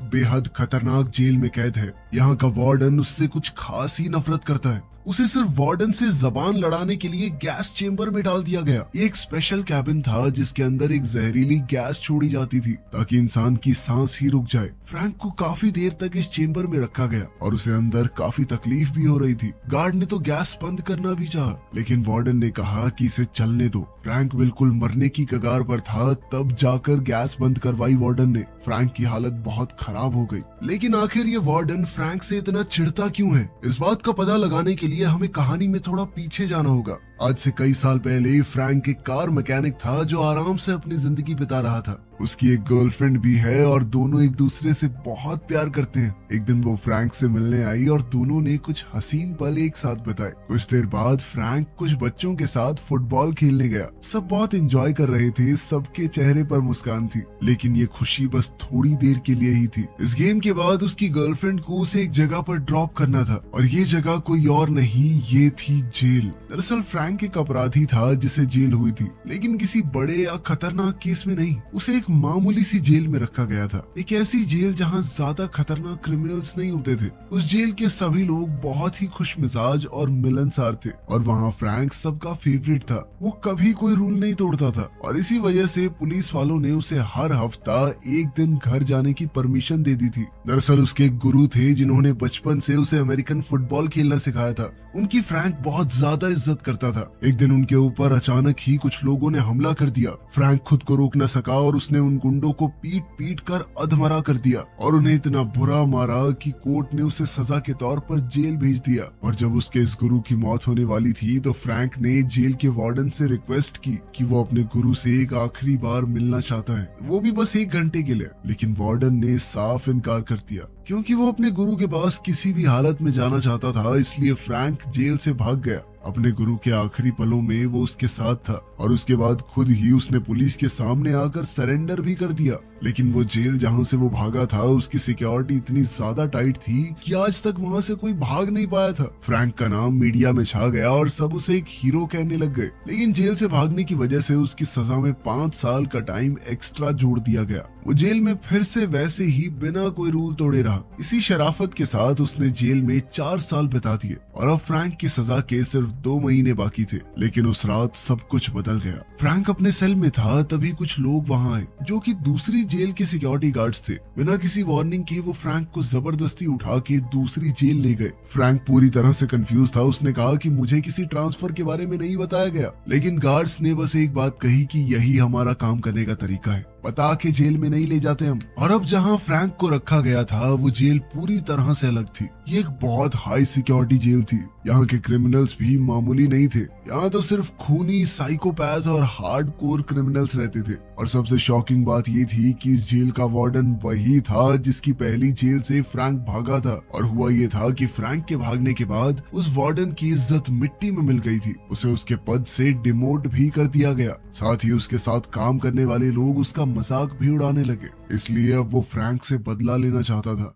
बेहद खतरनाक जेल में कैद है। यहाँ का वार्डन उससे कुछ खास ही नफरत करता है। उसे सिर्फ वार्डन से जबान लड़ाने के लिए गैस चेंबर में डाल दिया गया। ये एक स्पेशल कैबिन था जिसके अंदर एक जहरीली गैस छोड़ी जाती थी ताकि इंसान की सांस ही रुक जाए। फ्रैंक को काफी देर तक इस चेंबर में रखा गया और उसे अंदर काफी तकलीफ भी हो रही थी। गार्ड ने तो गैस बंद करना भी चाहा, लेकिन वार्डन ने कहा कि इसे चलने दो। फ्रैंक बिल्कुल मरने की कगार पर था, तब जाकर गैस बंद करवाई वार्डन ने। फ्रैंक की हालत बहुत खराब हो गई, लेकिन आखिर ये वार्डन फ्रैंक से इतना चिढ़ता क्यों है? इस बात का पता लगाने के लिए हमें कहानी में थोड़ा पीछे जाना होगा। आज से कई साल पहले फ्रैंक एक कार मैकेनिक था जो आराम से अपनी जिंदगी बिता रहा था। उसकी एक गर्लफ्रेंड भी है और दोनों एक दूसरे से बहुत प्यार करते हैं। एक दिन वो फ्रैंक से मिलने आई और दोनों ने कुछ हसीन पल एक साथ बिताए। कुछ देर बाद फ्रैंक कुछ बच्चों के साथ फुटबॉल खेलने गया। सब बहुत एंजॉय कर रहे थे, सबके चेहरे पर मुस्कान थी, लेकिन ये खुशी बस थोड़ी देर के लिए ही थी। इस गेम के बाद उसकी गर्लफ्रेंड को उसे एक जगह पर ड्रॉप करना था और ये जगह कोई और नहीं, ये थी जेल। दरअसल फ्रैंक एक अपराधी था जिसे जेल हुई थी, लेकिन किसी बड़े या खतरनाक केस में नहीं। उसे एक मामूली सी जेल में रखा गया था, एक ऐसी जेल जहां ज्यादा खतरनाक क्रिमिनल्स नहीं होते थे। उस जेल के सभी लोग बहुत ही खुश मिजाज और मिलनसार थे और वहाँ फ्रैंक सबका फेवरेट था। वो कभी कोई रूल नहीं तोड़ता था और इसी वजह से पुलिस वालों ने उसे हर हफ्ता एक दिन घर जाने की परमिशन दे दी थी। दरअसल उसके एक गुरु थे जिन्होंने बचपन से उसे अमेरिकन फुटबॉल खेलना सिखाया था। उनकी फ्रैंक बहुत ज्यादा इज्जत करता था। एक दिन उनके ऊपर अचानक ही कुछ लोगों ने हमला कर दिया। फ्रैंक खुद को रोक न सका और उसने उन गुंडों को पीट पीट कर अधमरा कर दिया और उन्हें इतना बुरा मारा कि कोर्ट ने उसे सजा के तौर पर जेल भेज दिया। और जब उसके इस गुरु की मौत होने वाली थी तो फ्रैंक ने जेल के वार्डन से रिक्वेस्ट की कि वो अपने गुरु से एक आखिरी बार मिलना चाहता है, वो भी बस 1 घंटे के लिए। लेकिन वार्डन ने साफ इनकार कर दिया क्योंकि वो अपने गुरु के पास किसी भी हालत में जाना चाहता था। इसलिए फ्रैंक जेल से भाग गया। अपने गुरु के आखिरी पलों में वो उसके साथ था और उसके बाद खुद ही उसने पुलिस के सामने आकर सरेंडर भी कर दिया। लेकिन वो जेल जहां से वो भागा था उसकी सिक्योरिटी इतनी ज्यादा टाइट थी कि आज तक वहां से कोई भाग नहीं पाया था। फ्रैंक का नाम मीडिया में छा गया और सब उसे एक हीरो कहने लग गए। लेकिन जेल से भागने की वजह से उसकी सजा में 5 साल का टाइम एक्स्ट्रा जोड़ दिया गया। वो जेल में फिर से वैसे ही बिना कोई रूल तोड़े रहा। इसी शराफत के साथ उसने जेल में 4 साल बिता दिए और अब फ्रैंक की सजा के सिर्फ 2 महीने बाकी थे। लेकिन उस रात सब कुछ बदल गया। फ्रैंक अपने सेल में था, तभी कुछ लोग वहां आए जो कि दूसरी जेल के सिक्योरिटी गार्ड्स थे। बिना किसी वार्निंग के वो फ्रैंक को जबरदस्ती उठा के दूसरी जेल ले गए। फ्रैंक पूरी तरह से कंफ्यूज था। उसने कहा कि मुझे किसी ट्रांसफर के बारे में नहीं बताया गया, लेकिन गार्ड्स ने बस एक बात कही कि यही हमारा काम करने का तरीका है, बता के जेल में नहीं ले जाते हम। और अब जहां फ्रैंक को रखा गया था वो जेल पूरी तरह से अलग थी। ये एक बहुत हाई सिक्योरिटी जेल थी। यहाँ के क्रिमिनल्स भी मामूली नहीं थे। यहाँ तो सिर्फ खूनी, साइकोपैथ और हार्डकोर क्रिमिनल्स रहते थे। और सबसे शॉकिंग बात ये थी कि इस जेल का वार्डन वही था जिसकी पहली जेल से फ्रैंक भागा था। और हुआ ये था कि फ्रैंक के भागने के बाद उस वार्डन की इज्जत मिट्टी में मिल गई थी। उसे उसके पद से डिमोट भी कर दिया गया। साथ ही उसके साथ काम करने वाले लोग उसका मजाक भी उड़ाने लगे। इसलिए अब वो फ्रैंक से बदला लेना चाहता था।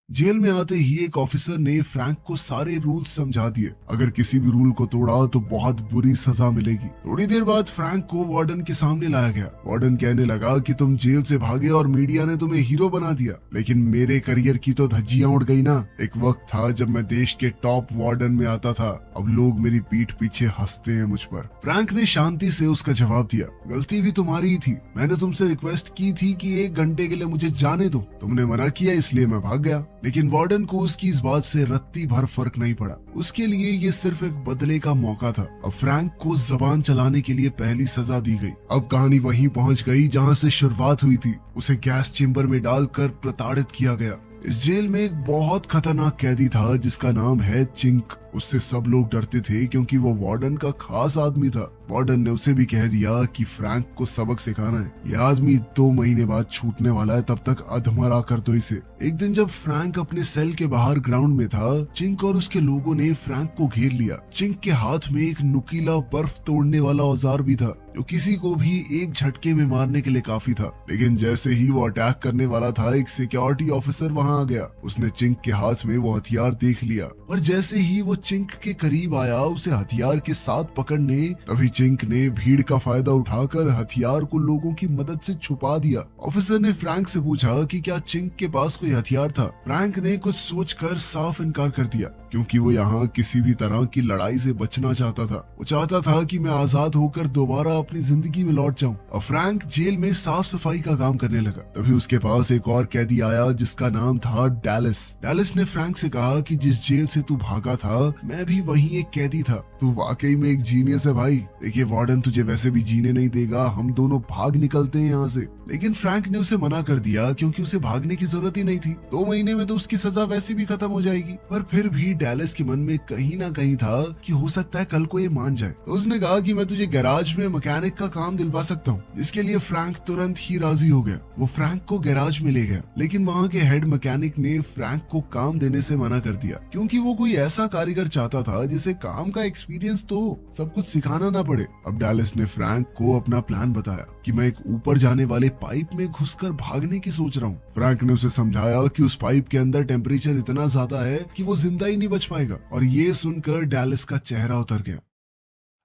जेल में आते ही एक ऑफिसर ने फ्रैंक को सारे रूल्स समझा दिए। अगर किसी भी रूल को तोड़ा तो बहुत बुरी सजा मिलेगी। थोड़ी देर बाद फ्रैंक को वार्डन के सामने लाया गया। वार्डन कहने लगा कि तुम जेल से भागे और मीडिया ने तुम्हें हीरो बना दिया, लेकिन मेरे करियर की तो धज्जियां उड़ गई ना। एक वक्त था जब मैं देश के टॉप वार्डन में आता था, अब लोग मेरी पीठ पीछे हंसते हैं मुझ पर। फ्रैंक ने शांति से उसका जवाब दिया, गलती भी तुम्हारी ही थी। मैंने तुमसे रिक्वेस्ट की थी कि 1 घंटे के लिए मुझे जाने दो, तुमने मना किया, इसलिए मैं भाग गया। लेकिन वार्डन को उसकी इस बात से रत्ती भर फर्क नहीं पड़ा। उसके लिए ये सिर्फ एक बदले का मौका था। अब फ्रैंक को जबान चलाने के लिए पहली सजा दी गई। अब कहानी वहीं पहुंच गई जहां से शुरुआत हुई थी। उसे गैस चेंबर में डालकर प्रताड़ित किया गया। इस जेल में एक बहुत खतरनाक कैदी था जिसका नाम है चिंक। उससे सब लोग डरते थे क्योंकि वो वार्डन का खास आदमी था। वार्डन ने उसे भी कह दिया कि फ्रैंक को सबक सिखाना है। ये आदमी 2 महीने बाद छूटने वाला है, तब तक अधमरा कर दो इसे। एक दिन जब फ्रैंक अपने सेल के बाहर ग्राउंड में था, चिंक और उसके लोगों ने फ्रैंक को घेर लिया। चिंक के हाथ में एक नुकीला बर्फ तोड़ने वाला औजार भी था जो किसी को भी एक झटके में मारने के लिए काफी था। लेकिन जैसे ही वो अटैक करने वाला था, एक सिक्योरिटी ऑफिसर वहां आ गया। उसने चिंक के हाथ में वो हथियार देख लिया और जैसे ही वो चिंक के करीब आया उसे हथियार के साथ पकड़ने, तभी चिंक ने भीड़ का फायदा उठाकर हथियार को लोगों की मदद से छुपा दिया। ऑफिसर ने फ्रैंक से पूछा कि क्या चिंक के पास कोई हथियार था। फ्रैंक ने कुछ सोचकर साफ इनकार कर दिया, क्योंकि वो यहाँ किसी भी तरह की लड़ाई से बचना चाहता था। वो चाहता था कि मैं आजाद होकर दोबारा अपनी जिंदगी में लौट जाऊं। और फ्रैंक जेल में साफ सफाई का काम करने लगा। तभी उसके पास एक और कैदी आया जिसका नाम था डैलिस। डैलिस ने फ्रैंक से कहा कि जिस जेल से तू भागा था, मैं भी वहीं एक कैदी था। तू वाकई में एक जीनियस है भाई। देखिए वार्डन तुझे वैसे भी जीने नहीं देगा, हम दोनों भाग निकलते हैं यहाँ से। लेकिन फ्रैंक ने उसे मना कर दिया, क्योंकि उसे भागने की जरूरत ही नहीं थी। 2 महीने में तो उसकी सजा वैसे भी खत्म हो जाएगी। पर फिर भी डैलिस के मन में कहीं ना कहीं था कि हो सकता है कल को ये मान जाए। तो उसने कहा कि मैं तुझे गैराज में मैकेनिक का काम दिलवा सकता हूँ, जिसके लिए फ्रैंक तुरंत ही राजी हो गया। वो फ्रैंक को गैराज में ले गया, लेकिन वहाँ के हेड मैकेनिक ने फ्रैंक को काम देने से मना कर दिया, क्योंकि वो कोई ऐसा कारीगर चाहता था जिसे काम का एक्सपीरियंस तो सब कुछ सिखाना ना पड़े। अब डैलिस ने फ्रैंक को अपना प्लान बताया कि मैं एक ऊपर जाने वाले पाइप में घुसकर भागने की सोच रहा हूँ। फ्रैंक ने उसे समझाया कि उस पाइप के अंदर टेम्परेचर इतना ज्यादा है कि वो जिंदा ही नहीं बच पाएगा। और ये सुनकर डैलिस का चेहरा उतर गया।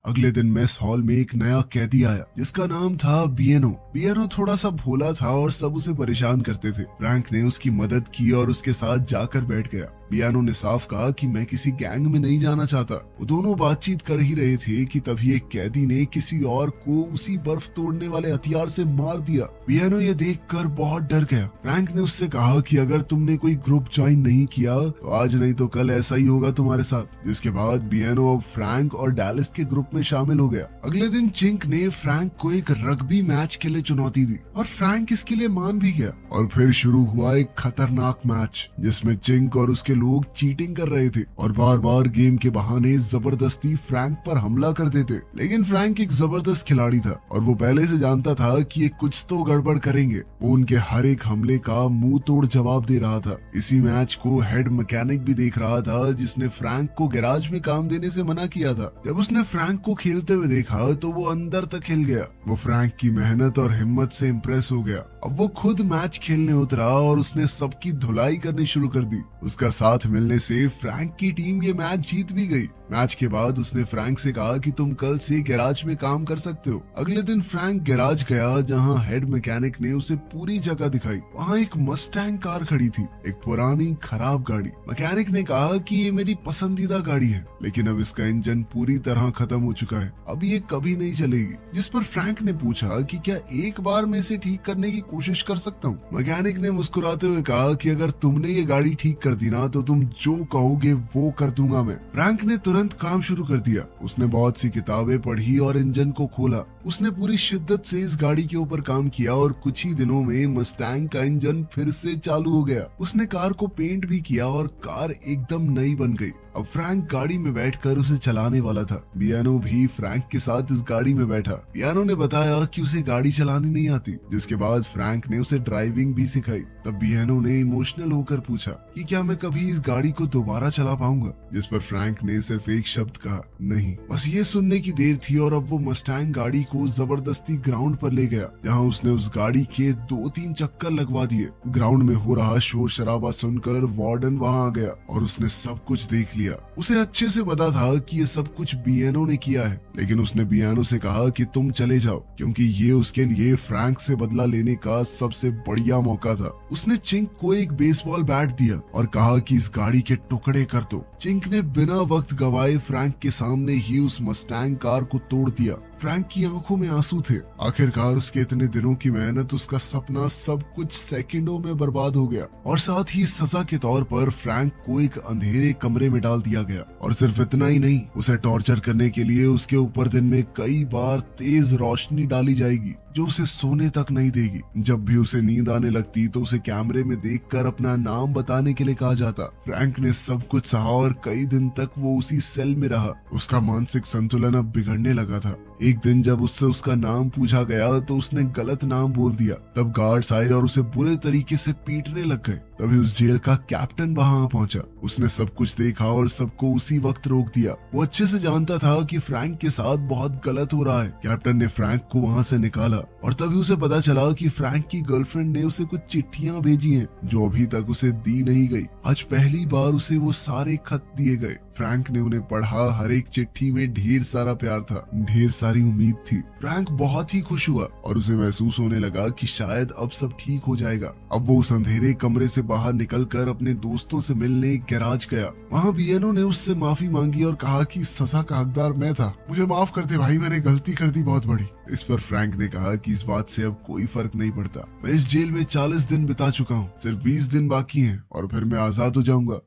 अगले दिन मेस हॉल में एक नया कैदी आया जिसका नाम था बियनो। बियनो थोड़ा सा भोला था और सब उसे परेशान करते थे। फ्रैंक ने उसकी मदद की और उसके साथ जाकर बैठ गया। बियानो ने साफ कहा कि मैं किसी गैंग में नहीं जाना चाहता। वो दोनों बातचीत कर ही रहे थे कि तभी एक कैदी ने किसी और को उसी बर्फ तोड़ने वाले हथियार से मार दिया। बियानो ये देखकर बहुत डर गया। फ्रैंक ने उससे कहा कि अगर तुमने कोई ग्रुप ज्वाइन नहीं किया तो आज नहीं तो कल ऐसा ही होगा तुम्हारे साथ। जिसके बाद बियानो अब फ्रैंक और डैलिस के ग्रुप में शामिल हो गया। अगले दिन चिंक ने फ्रैंक को एक रग्बी मैच के लिए चुनौती दी और फ्रैंक इसके लिए मान भी गया। और फिर शुरू हुआ एक खतरनाक मैच जिसमें चिंक और उसके लोग चीटिंग कर रहे थे और बार बार गेम के बहाने जबरदस्ती फ्रैंक पर हमला कर देते। लेकिन फ्रैंक एक जबरदस्त खिलाड़ी था और वो पहले से जानता था कि ये कुछ तो गड़बड़ करेंगे। वो उनके हर एक हमले का मुंह तोड़ जवाब दे रहा था। इसी मैच को हेड मैकेनिक भी देख रहा था, जिसने फ्रैंक को गैराज में काम देने से मना किया था। जब उसने फ्रैंक को खेलते हुए देखा तो वो अंदर तक हिल गया। वो फ्रैंक की मेहनत और हिम्मत से इम्प्रेस हो गया। अब वो खुद मैच खेलने उतरा और उसने सबकी धुलाई करनी शुरू कर दी। उसका साथ मिलने से फ्रैंक की टीम ये मैच जीत भी गई। मैच के बाद उसने फ्रैंक से कहा कि तुम कल से गैराज में काम कर सकते हो। अगले दिन फ्रैंक गैराज गया, जहां हेड मैकेनिक ने उसे पूरी जगह दिखाई। वहां एक मस्टैंग कार खड़ी थी, एक पुरानी खराब गाड़ी। मैकेनिक ने कहा कि ये मेरी पसंदीदा गाड़ी है, लेकिन अब इसका इंजन पूरी तरह खत्म हो चुका है, अब ये कभी नहीं चलेगी। जिस पर फ्रैंक ने पूछा कि क्या एक बार में इसे ठीक करने की कोशिश कर सकता हूँ। मैकेनिक ने मुस्कुराते हुए कहा कि अगर तुमने ये गाड़ी ठीक कर दी ना तो तुम जो कहोगे वो कर दूंगा मैं। फ्रैंक ने तुरंत काम शुरू कर दिया। उसने बहुत सी किताबें पढ़ी और इंजन को खोला। उसने पूरी शिद्दत से इस गाड़ी के ऊपर काम किया और कुछ ही दिनों में मस्टैंग का इंजन फिर से चालू हो गया। उसने कार को पेंट भी किया और कार एकदम नई बन गई। अब फ्रैंक गाड़ी में बैठकर उसे चलाने वाला था। बियानो भी फ्रैंक के साथ इस गाड़ी में बैठा। बियानो ने बताया कि उसे गाड़ी चलानी नहीं आती, जिसके बाद फ्रैंक ने उसे ड्राइविंग भी सिखाई। तब बियानो ने इमोशनल होकर पूछा कि क्या मैं कभी इस गाड़ी को दोबारा चला पाऊंगा। जिस पर फ्रैंक ने सिर्फ एक शब्द कहा, नहीं। बस ये सुनने की देर थी और अब वो मस्टैंग गाड़ी को जबरदस्ती ग्राउंड पर ले गया, जहाँ उसने उस गाड़ी के 2-3 चक्कर लगवा दिए। ग्राउंड में हो रहा शोर शराबा सुनकर वार्डन वहाँ आ गया और उसने सब कुछ देख लिया। उसे अच्छे से पता था कि ये सब कुछ बियानो ने किया है, लेकिन उसने बियानो से कहा कि तुम चले जाओ, क्योंकि ये उसके लिए फ्रैंक से बदला लेने का सबसे बढ़िया मौका था। उसने चिंक को एक बेसबॉल बैट दिया और कहा कि इस गाड़ी के टुकड़े कर दो। चिंक ने बिना वक्त गवाए फ्रैंक के सामने ही उस मस्टैंग कार को तोड़ दिया। फ्रैंक की आंखों में आंसू थे। आखिरकार उसके इतने दिनों की मेहनत, उसका सपना, सब कुछ सेकंडों में बर्बाद हो गया। और साथ ही सजा के तौर पर फ्रैंक को एक अंधेरे कमरे में डाल दिया गया। और सिर्फ इतना ही नहीं, उसे टॉर्चर करने के लिए उसके ऊपर दिन में कई बार तेज रोशनी डाली जाएगी, जो उसे सोने तक नहीं देगी। जब भी उसे नींद आने लगती तो उसे कैमरे में देखकर अपना नाम बताने के लिए कहा जाता। फ्रैंक ने सब कुछ सहा और कई दिन तक वो उसी सेल में रहा। उसका मानसिक संतुलन अब बिगड़ने लगा था। एक दिन जब उससे उसका नाम पूछा गया तो उसने गलत नाम बोल दिया। तब गार्ड्स आए और उसे बुरे तरीके से पीटने लग गए। तभी उस जेल का कैप्टन वहां पहुंचा। उसने सब कुछ देखा और सबको उसी वक्त रोक दिया। वो अच्छे से जानता था कि फ्रैंक के साथ बहुत गलत हो रहा है। कैप्टन ने फ्रैंक को वहां से निकाला और तभी उसे पता चला कि फ्रैंक की गर्लफ्रेंड ने उसे कुछ चिट्ठियां भेजी हैं, जो अभी तक उसे दी नहीं गई। आज पहली बार उसे वो सारे खत दिए गए। फ्रैंक ने उन्हें पढ़ा। हर एक चिट्ठी में ढेर सारा प्यार था, ढेर सारी उम्मीद थी। फ्रैंक बहुत ही खुश हुआ और उसे महसूस होने लगा कि शायद अब सब ठीक हो जाएगा। अब वो उस अंधेरे कमरे से बाहर निकलकर अपने दोस्तों से मिलने एक गैराज गया। वहाँ बियानो ने उससे माफी मांगी और कहा कि सजा का हकदार मैं था, मुझे माफ कर दे भाई, मैंने गलती कर दी बहुत बड़ी। इस पर फ्रैंक ने कहा कि इस बात से अब कोई फर्क नहीं पड़ता, मैं इस जेल में 40 दिन बिता चुका हूँ, सिर्फ 20 दिन बाकी हैं और फिर मैं आजाद हो जाऊंगा।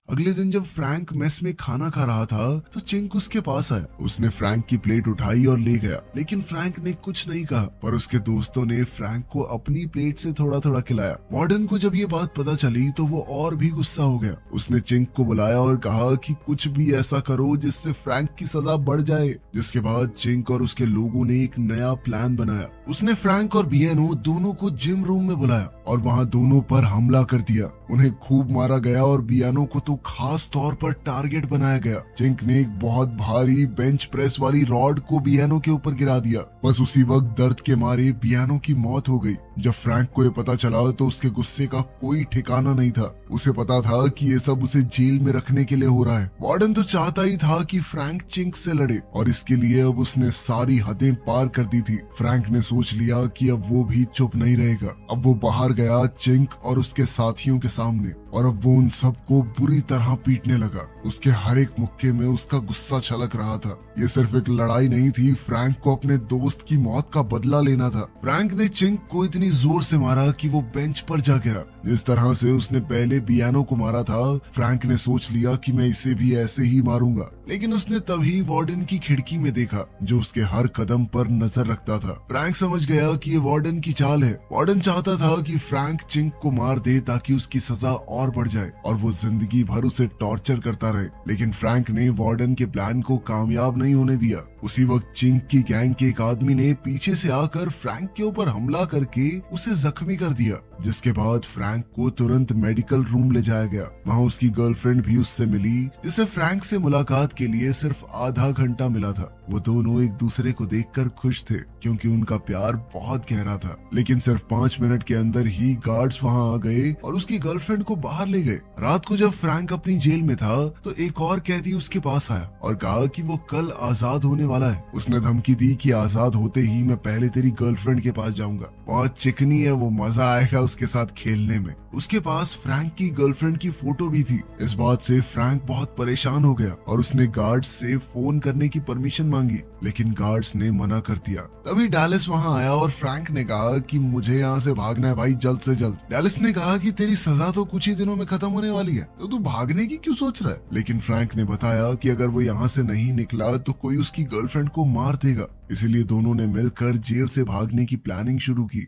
अगले दिन जब फ्रैंक मेस में खाना खा रहा था तो चिंक उसके पास आया। उसने फ्रैंक की प्लेट उठाई और ले गया, लेकिन फ्रैंक ने कुछ नहीं कहा, पर उसके दोस्तों ने फ्रैंक को अपनी प्लेट से थोड़ा थोड़ा खिलाया। वार्डन को जब ये बात पता चली तो वो और भी गुस्सा हो गया। उसने चिंक को बुलाया और कहा कि कुछ भी ऐसा करो जिससे फ्रैंक की सजा बढ़ जाए। जिसके बाद चिंक और उसके लोगों ने एक नया प्लान बनाया। उसने फ्रैंक और बियानो दोनों को जिम रूम में बुलाया और वहाँ दोनों पर हमला कर दिया। उन्हें खूब मारा गया और बियानो को तो खास तौर पर टारगेट बनाया गया। चिंक ने एक बहुत भारी बेंच प्रेस वाली रॉड को बियानो के ऊपर गिरा दिया। बस उसी वक्त दर्द के मारे बियानो की मौत हो गई। जब फ्रैंक को ये पता चला तो उसके गुस्से का कोई ठिकाना नहीं था। उसे पता था कि ये सब उसे जेल में रखने के लिए हो रहा है। वार्डन तो चाहता ही था कि फ्रैंक चिंक से लड़े और इसके लिए अब उसने सारी हदें पार कर दी थी। फ्रैंक ने सोच लिया कि अब वो भी चुप नहीं रहेगा। अब वो बाहर गया चिंक और उसके साथियों के सामने और अब वो उन सबको बुरी तरह पीटने लगा। उसके हर एक मुक्के में उसका गुस्सा छलक रहा था। ये सिर्फ एक लड़ाई नहीं थी, फ्रैंक को अपने दोस्त की मौत का बदला लेना था। फ्रैंक ने चिंक को इतनी जोर से मारा कि वो बेंच पर जा गिरा। जिस तरह से उसने पहले बियानो को मारा था, फ्रैंक ने सोच लिया कि मैं इसे भी ऐसे ही मारूंगा। लेकिन उसने तभी वार्डन की खिड़की में देखा जो उसके हर कदम पर नजर रखता था। फ्रैंक समझ गया कि ये वार्डन की चाल है। वार्डन चाहता था कि फ्रैंक चिंक को मार दे ताकि उसकी सजा और बढ़ जाए और वो जिंदगी भर उसे टॉर्चर करता रहे। लेकिन फ्रैंक ने वार्डन के प्लान को कामयाब नहीं होने दिया। उसी वक्त चिंक की गैंग के एक आदमी ने पीछे से आकर फ्रैंक के ऊपर हमला करके उसे जख्मी कर दिया। जिसके बाद फ्रैंक को तुरंत मेडिकल रूम ले जाया गया। वहाँ उसकी गर्लफ्रेंड भी उससे मिली, जिसे फ्रैंक से मुलाकात के लिए सिर्फ आधा घंटा मिला था। वो दोनों एक दूसरे को देखकर खुश थे क्योंकि उनका प्यार बहुत गहरा था। लेकिन सिर्फ 5 मिनट के अंदर ही गार्ड्स वहाँ आ गए और उसकी गर्लफ्रेंड को बाहर ले गए। रात को जब फ्रैंक अपनी जेल में था तो एक और कैदी उसके पास आया और कहा कि वो कल आजाद होने वाला है। उसने धमकी दी कि आजाद होते ही मैं पहले तेरी गर्लफ्रेंड के पास जाऊंगा, बहुत चिकनी है वो, मजा आएगा उसके साथ खेलने में। उसके पास फ्रैंक की गर्लफ्रेंड की फोटो भी थी। इस बात से फ्रैंक बहुत परेशान हो गया और उसने गार्ड्स से फोन करने की परमिशन मांगी, लेकिन गार्ड्स ने मना कर दिया। तभी डैलिस वहां आया और फ्रैंक ने कहा कि मुझे यहाँ से भागना है भाई, जल्द से जल्द। डैलिस ने कहा कि तेरी सजा तो कुछ ही दिनों में खत्म होने वाली है, तो तू भागने की क्यों सोच रहा है। लेकिन फ्रैंक ने बताया कि अगर वो यहाँ से नहीं निकला तो कोई उसकी गर्लफ्रेंड को मार देगा। इसीलिए दोनों ने मिलकर जेल से भागने की प्लानिंग शुरू की।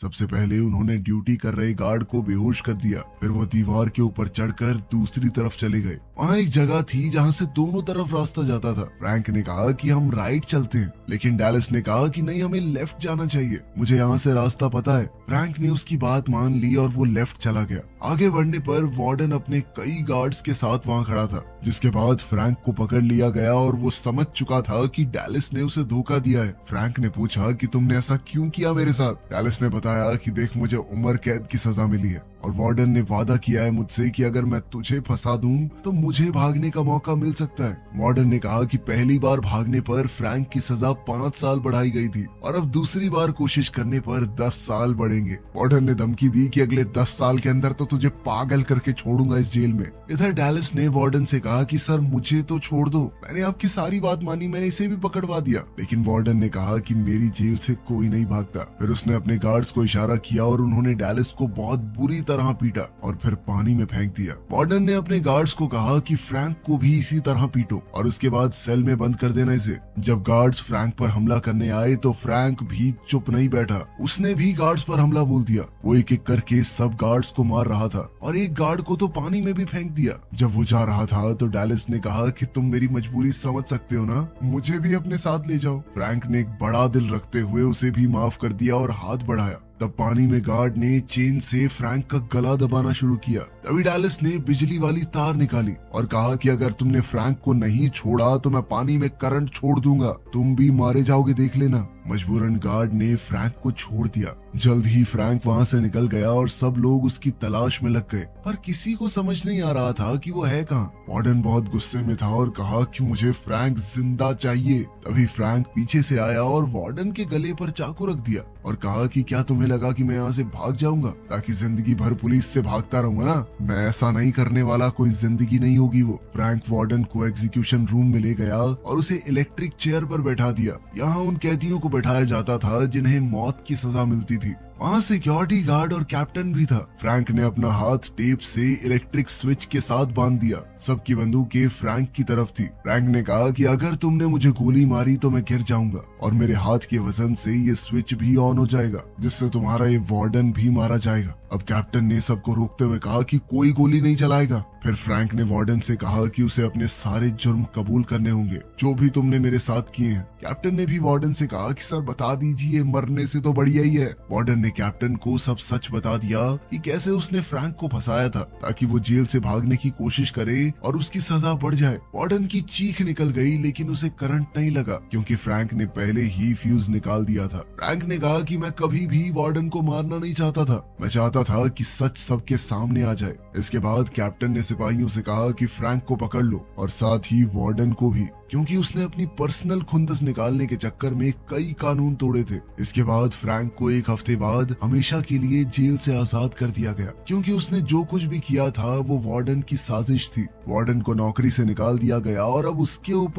सबसे पहले उन्होंने ड्यूटी कर रहे गार्ड को बेहोश कर दिया। फिर वो दीवार के ऊपर चढ़कर दूसरी तरफ चले गए। वहाँ एक जगह थी जहाँ से दोनों तरफ रास्ता जाता था। फ्रैंक ने कहा कि हम राइट चलते हैं, लेकिन डैलिस ने कहा कि नहीं, हमें लेफ्ट जाना चाहिए, मुझे यहाँ से रास्ता पता है। फ्रैंक ने उसकी बात मान ली और वो लेफ्ट चला गया। आगे बढ़ने पर वार्डन अपने कई गार्ड्स के साथ वहाँ खड़ा था। जिसके बाद फ्रैंक को पकड़ लिया गया और वो समझ चुका था कि डैलिस ने उसे धोखा दिया है। फ्रैंक ने पूछा कि तुमने ऐसा क्यों किया मेरे साथ। डैलिस ने बताया कि देख, मुझे उम्र कैद की सजा मिली है और वार्डन ने वादा किया है मुझसे कि अगर मैं तुझे फंसा दूं तो मुझे भागने का मौका मिल सकता है। वार्डन ने कहा कि पहली बार भागने पर फ्रैंक की सजा 5 साल बढ़ाई गई थी और अब दूसरी बार कोशिश करने पर 10 साल बढ़ेंगे। वार्डन ने धमकी दी कि अगले 10 साल के अंदर तो तुझे पागल करके छोड़ूंगा इस जेल में। इधर डैलिस ने वार्डन से कहा कि सर मुझे तो छोड़ दो, मैंने आपकी सारी बात मानी, मैंने इसे भी पकड़वा दिया। लेकिन वार्डन ने कहा कि मेरी जेल से कोई नहीं भागता। फिर उसने अपने गार्ड्स को इशारा किया और उन्होंने डैलिस को बहुत बुरी तरह पीटा और फिर पानी में फेंक दिया। वार्डन ने अपने गार्ड्स को कहा कि फ्रैंक को भी इसी तरह पीटो और उसके बाद सेल में बंद कर देना इसे। जब गार्ड्स फ्रैंक पर हमला करने आए तो फ्रैंक भी चुप नहीं बैठा, उसने भी गार्ड्स पर हमला बोल दिया। वो एक एक करके सब गार्ड्स को मार रहा था और एक गार्ड को तो पानी में भी फेंक दिया। जब वो जा रहा था तो डैलिस ने कहा कि तुम मेरी मजबूरी समझ सकते हो ना, मुझे भी अपने साथ ले जाओ। फ्रैंक ने एक बड़ा दिल रखते हुए उसे भी माफ कर दिया और हाथ बढ़ाया। तब पानी में गार्ड ने चेन से फ्रैंक का गला दबाना शुरू किया। तभी डैलिस ने बिजली वाली तार निकाली और कहा कि अगर तुमने फ्रैंक को नहीं छोड़ा तो मैं पानी में करंट छोड़ दूंगा, तुम भी मारे जाओगे, देख लेना। मजबूरन गार्ड ने फ्रैंक को छोड़ दिया। जल्द ही फ्रैंक वहाँ से निकल गया और सब लोग उसकी तलाश में लग गए, पर किसी को समझ नहीं आ रहा था कि वो है कहाँ। वार्डन बहुत गुस्से में था और कहा कि मुझे फ्रैंक जिंदा चाहिए। तभी फ्रैंक पीछे से आया और वार्डन के गले पर चाकू रख दिया और कहा कि क्या तुम्हें लगा कि मैं यहाँ से भाग जाऊंगा ताकि जिंदगी भर पुलिस से भागता रहूंगा ना? मैं ऐसा नहीं करने वाला, कोई जिंदगी नहीं होगी वो। फ्रैंक वार्डन को एग्जीक्यूशन रूम में ले गया और उसे इलेक्ट्रिक चेयर पर बैठा दिया। यहाँ उन कैदियों को बैठाया जाता था जिन्हें मौत की सजा मिलती थी। वहाँ सिक्योरिटी गार्ड और कैप्टन भी था। फ्रैंक ने अपना हाथ टेप से इलेक्ट्रिक स्विच के साथ बांध दिया। सबकी बंदूकें फ्रैंक की तरफ थी। फ्रैंक ने कहा कि अगर तुमने मुझे गोली मारी तो मैं गिर जाऊंगा और मेरे हाथ के वजन से ये स्विच भी ऑन हो जाएगा, जिससे तुम्हारा ये वार्डन भी मारा जाएगा। अब कैप्टन ने सबको रोकते हुए कहा कि कोई गोली नहीं चलाएगा। फिर फ्रैंक ने वार्डन से कहा कि उसे अपने सारे जुर्म कबूल करने होंगे जो भी तुमने मेरे साथ किए हैं। कैप्टन ने भी वार्डन से कहा कि सर बता दीजिए, मरने से तो बढ़िया ही है। वार्डन ने कैप्टन को सब सच बता दिया कि कैसे उसने फ्रैंक को फंसाया था ताकि वो जेल से भागने की कोशिश करे और उसकी सजा बढ़ जाए। वार्डन की चीख निकल गई लेकिन उसे करंट नहीं लगा क्योंकि फ्रैंक ने पहले ही फ्यूज निकाल दिया था। फ्रैंक ने कहा कि मैं कभी भी वार्डन को मारना नहीं चाहता था, मैं चाहता था कि सच सबके सामने आ जाए। इसके बाद कैप्टन ने सिपाहियों से कहा कि फ्रैंक को पकड़ लो और साथ ही वार्डन को भी, क्योंकि उसने अपनी पर्सनल खुंदस निकालने के चक्कर में कई कानून तोड़े थे। इसके बाद फ्रैंक को एक हफ्ते बाद हमेशा के लिए जेल से आजाद कर दिया गया क्योंकि उसने जो कुछ भी किया था वो वार्डन की साजिश थी। वार्डन को नौकरी से निकाल दिया गया और अब उसके ऊपर